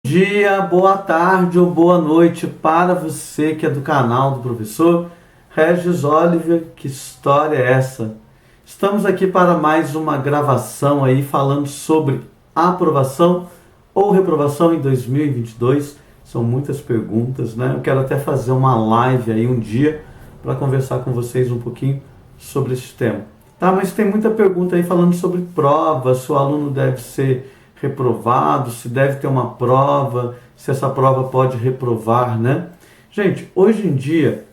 Dia, boa tarde ou boa noite para você que é do canal do professor Regis Oliver. Que história é essa? Estamos aqui para mais uma gravação aí falando sobre aprovação ou reprovação em 2022. São muitas perguntas, né? Eu quero até fazer uma live aí um dia para conversar com vocês um pouquinho sobre esse tema. Tá, mas tem muita pergunta aí falando sobre prova, se o aluno deve ser reprovado, se deve ter uma prova, se essa prova pode reprovar, né? Gente, hoje em dia,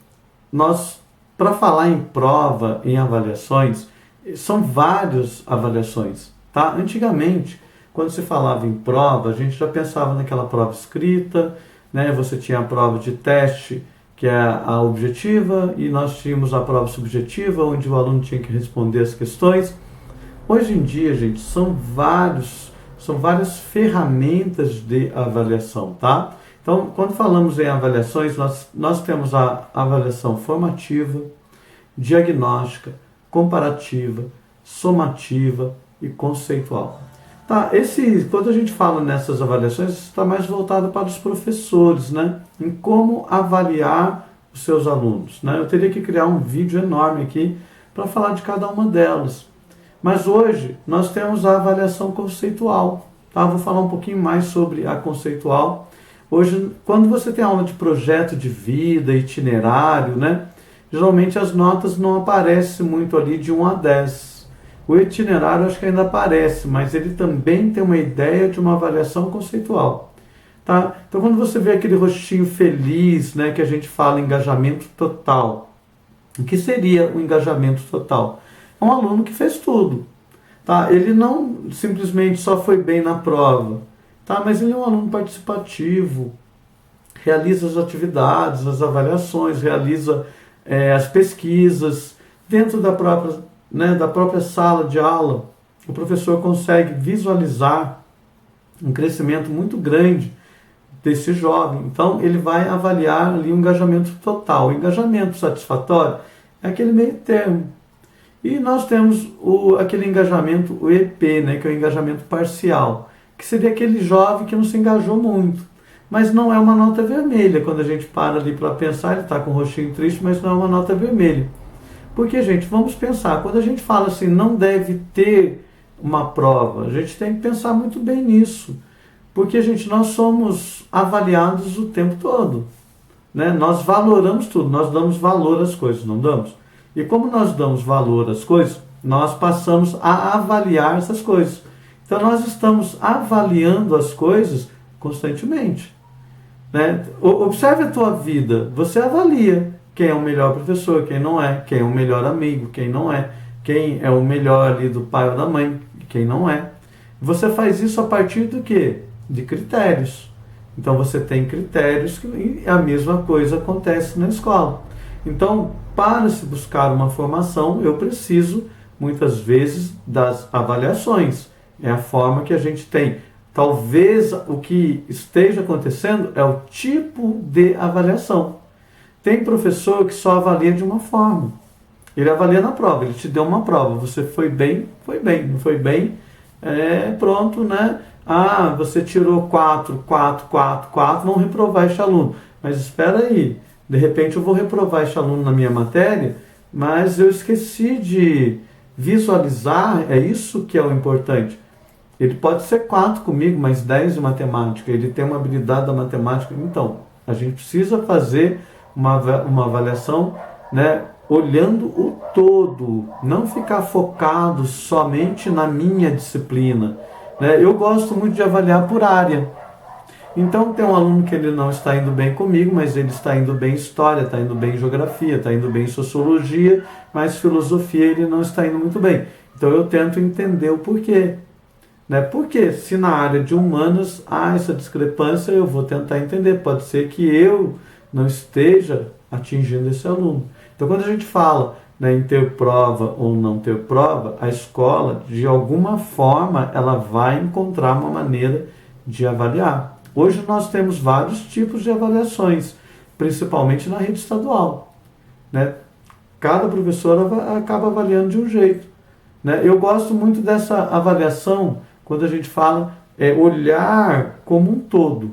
para falar em prova, em avaliações, são várias avaliações, tá? Antigamente, quando se falava em prova, a gente já pensava naquela prova escrita, né? Você tinha a prova de teste, que é a objetiva, e nós tínhamos a prova subjetiva, onde o aluno tinha que responder as questões. Hoje em dia, gente, são várias ferramentas de avaliação, tá? Então, quando falamos em avaliações, nós temos a avaliação formativa, diagnóstica, comparativa, somativa e conceitual. Tá, quando a gente fala nessas avaliações, está mais voltado para os professores, né? Em como avaliar os seus alunos, né? Eu teria que criar um vídeo enorme aqui para falar de cada uma delas. Mas hoje nós temos a avaliação conceitual, tá? Vou falar um pouquinho mais sobre a conceitual. Hoje, quando você tem aula de projeto de vida, itinerário, né? Geralmente as notas não aparecem muito ali de 1 a 10. O itinerário acho que ainda aparece, mas ele também tem uma ideia de uma avaliação conceitual. Tá? Então quando você vê aquele rostinho feliz, né, que a gente fala engajamento total, o que seria o engajamento total? É um aluno que fez tudo. Tá? Ele não simplesmente só foi bem na prova, tá? Mas ele é um aluno participativo, realiza as atividades, as avaliações, realiza as pesquisas dentro da própria sala de aula. O professor consegue visualizar um crescimento muito grande desse jovem. Então, ele vai avaliar ali o engajamento total. O engajamento satisfatório é aquele meio termo. E nós temos aquele engajamento, o EP, né, que é o engajamento parcial, que seria aquele jovem que não se engajou muito. Mas não é uma nota vermelha. Quando a gente para ali para pensar, ele está com o rostinho triste, mas não é uma nota vermelha. Porque, gente, vamos pensar, quando a gente fala assim, não deve ter uma prova, a gente tem que pensar muito bem nisso. Porque, gente, nós somos avaliados o tempo todo, né? Nós valoramos tudo, nós damos valor às coisas, não damos? E como nós damos valor às coisas, nós passamos a avaliar essas coisas. Então, nós estamos avaliando as coisas constantemente, né? Observe a tua vida, você avalia quem é o melhor professor, quem não é, quem é o melhor amigo, quem não é, quem é o melhor ali do pai ou da mãe, quem não é. Você faz isso a partir do quê? De critérios. Então você tem critérios e a mesma coisa acontece na escola. Então, para se buscar uma formação, eu preciso, muitas vezes, das avaliações. É a forma que a gente tem. Talvez o que esteja acontecendo é o tipo de avaliação. Tem professor que só avalia de uma forma. Ele avalia na prova, ele te deu uma prova. Você foi bem, foi bem. Não foi bem, pronto, né? Ah, você tirou 4, vão reprovar este aluno. Mas espera aí, de repente eu vou reprovar este aluno na minha matéria, mas eu esqueci de visualizar, é isso que é o importante. Ele pode ser 4 comigo, mas 10 em matemática, ele tem uma habilidade da matemática. Então, a gente precisa fazer uma avaliação, né, olhando o todo, não ficar focado somente na minha disciplina, né? Eu gosto muito de avaliar por área. Então tem um aluno que ele não está indo bem comigo, mas ele está indo bem em história, está indo bem em geografia, está indo bem em sociologia, mas filosofia ele não está indo muito bem. Então eu tento entender o porquê, né? Porque se na área de humanas há essa discrepância, eu vou tentar entender. Pode ser que eu não esteja atingindo esse aluno. Então, quando a gente fala, né, em ter prova ou não ter prova, a escola, de alguma forma, ela vai encontrar uma maneira de avaliar. Hoje nós temos vários tipos de avaliações, principalmente na rede estadual, né? Cada professor acaba avaliando de um jeito, né? Eu gosto muito dessa avaliação quando a gente fala olhar como um todo.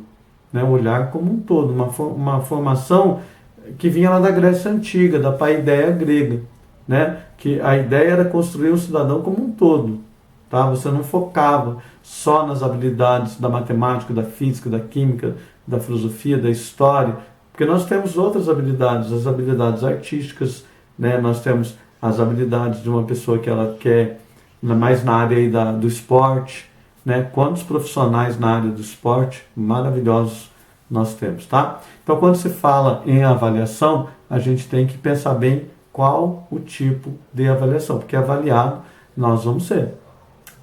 né? O olhar como um todo, uma formação que vinha lá da Grécia Antiga, da paideia grega, né? Que a ideia era construir um cidadão como um todo, tá? Você não focava só nas habilidades da matemática, da física, da química, da filosofia, da história, porque nós temos outras habilidades, as habilidades artísticas, né? Nós temos as habilidades de uma pessoa que ela quer mais na área aí do esporte, né? Quantos profissionais na área do esporte maravilhosos nós temos, tá? Então, quando se fala em avaliação, a gente tem que pensar bem qual o tipo de avaliação, porque avaliado nós vamos ser,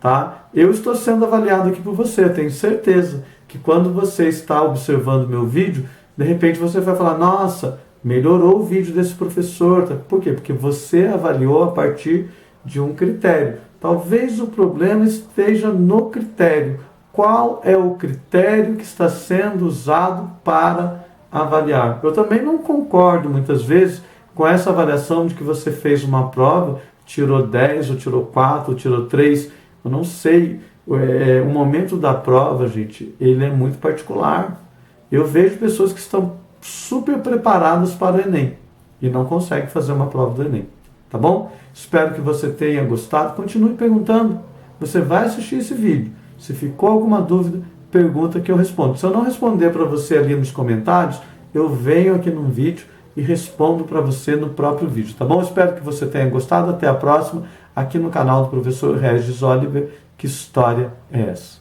tá? Eu estou sendo avaliado aqui por você, eu tenho certeza que quando você está observando meu vídeo, de repente você vai falar, nossa, melhorou o vídeo desse professor. Por quê? Porque você avaliou a partir de um critério. Talvez o problema esteja no critério. Qual é o critério que está sendo usado para avaliar? Eu também não concordo muitas vezes com essa avaliação de que você fez uma prova, tirou 10, ou tirou 4, ou tirou 3. Eu não sei. O momento da prova, gente, ele é muito particular. Eu vejo pessoas que estão super preparadas para o Enem e não conseguem fazer uma prova do Enem. Tá bom? Espero que você tenha gostado. Continue perguntando. Você vai assistir esse vídeo. Se ficou alguma dúvida, pergunta que eu respondo. Se eu não responder para você ali nos comentários, eu venho aqui no vídeo e respondo para você no próprio vídeo. Tá bom? Espero que você tenha gostado. Até a próxima, aqui no canal do professor Regis Oliver. Que história é essa?